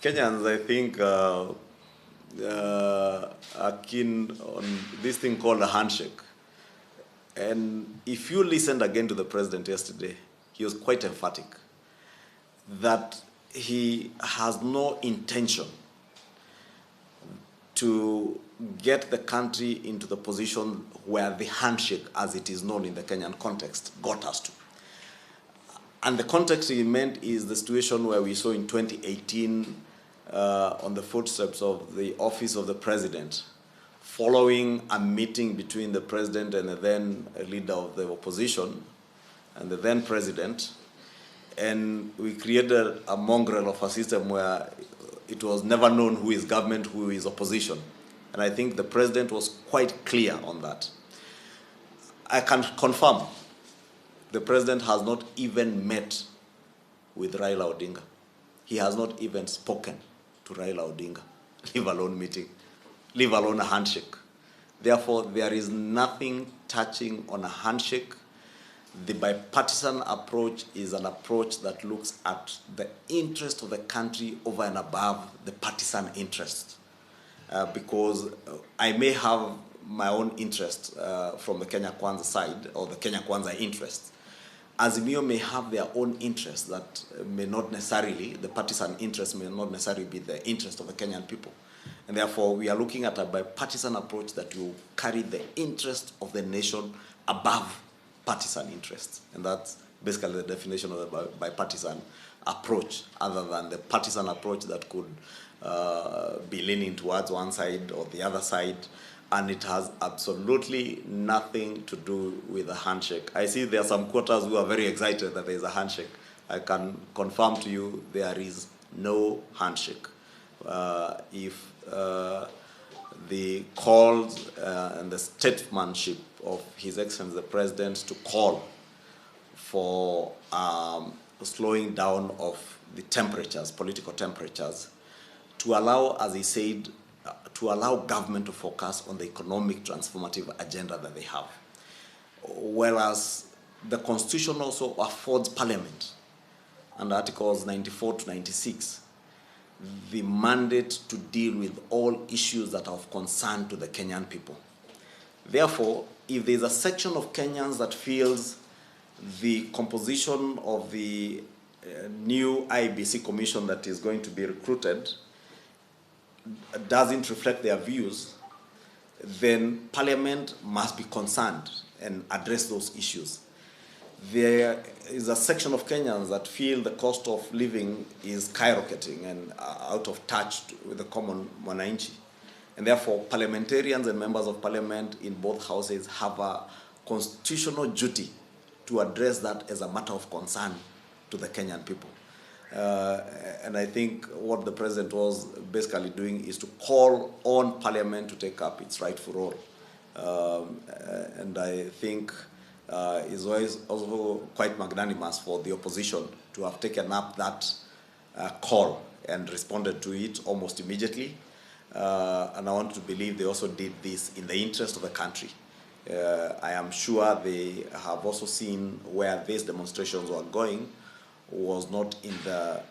Kenyans, I think, are keen on this thing called a handshake. And if you listened again to the president yesterday, he was quite emphatic that he has no intention to get the country into the position where the handshake, as it is known in the Kenyan context, got us to. And the context he meant is the situation where we saw in 2018 on the footsteps of the office of the president, following a meeting between the president and the then leader of the opposition and the then president. And we created a mongrel of a system where it was never known who is government, who is opposition. And I think the president was quite clear on that. I can confirm the president has not even met with Raila Odinga. He has not even spoken to Raila Odinga, leave alone meeting, leave alone a handshake. Therefore, there is nothing touching on a handshake. The bipartisan approach is an approach that looks at the interest of the country over and above the partisan interest. Because I may have my own interest from the Kenya Kwanza side, or the Kenya Kwanza interest. Azimio may have their own interests that may not necessarily, the partisan interest may not necessarily be the interest of the Kenyan people. And therefore, we are looking at a bipartisan approach that will carry the interest of the nation above partisan interests. And that's basically the definition of the bipartisan approach, other than the partisan approach that could be leaning towards one side or the other side. And it has absolutely nothing to do with a handshake. I see there are some quarters who are very excited that there is a handshake. I can confirm to you there is no handshake. If the calls and the statesmanship of His Excellency the President to call for slowing down of the temperatures, political temperatures, to allow, as he said, to allow government to focus on the economic transformative agenda that they have. Whereas the Constitution also affords Parliament, under Articles 94 to 96, the mandate to deal with all issues that are of concern to the Kenyan people. Therefore, if there's a section of Kenyans that feels the composition of the new IBC commission that is going to be recruited doesn't reflect their views, then Parliament must be concerned and address those issues. There is a section of Kenyans that feel the cost of living is skyrocketing and out of touch with the common mwananchi. And therefore, parliamentarians and members of parliament in both houses have a constitutional duty to address that as a matter of concern to the Kenyan people. And I think what the president was basically doing is to call on Parliament to take up its rightful role. And I think it's always also quite magnanimous for the opposition to have taken up that call and responded to it almost immediately. And I want to believe they also did this in the interest of the country. I am sure they have also seen where these demonstrations were going was not in the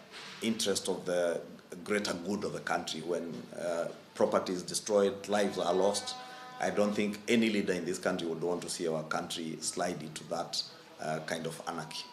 interest of the greater good of the country. When property is destroyed, lives are lost, I don't think any leader in this country would want to see our country slide into that kind of anarchy.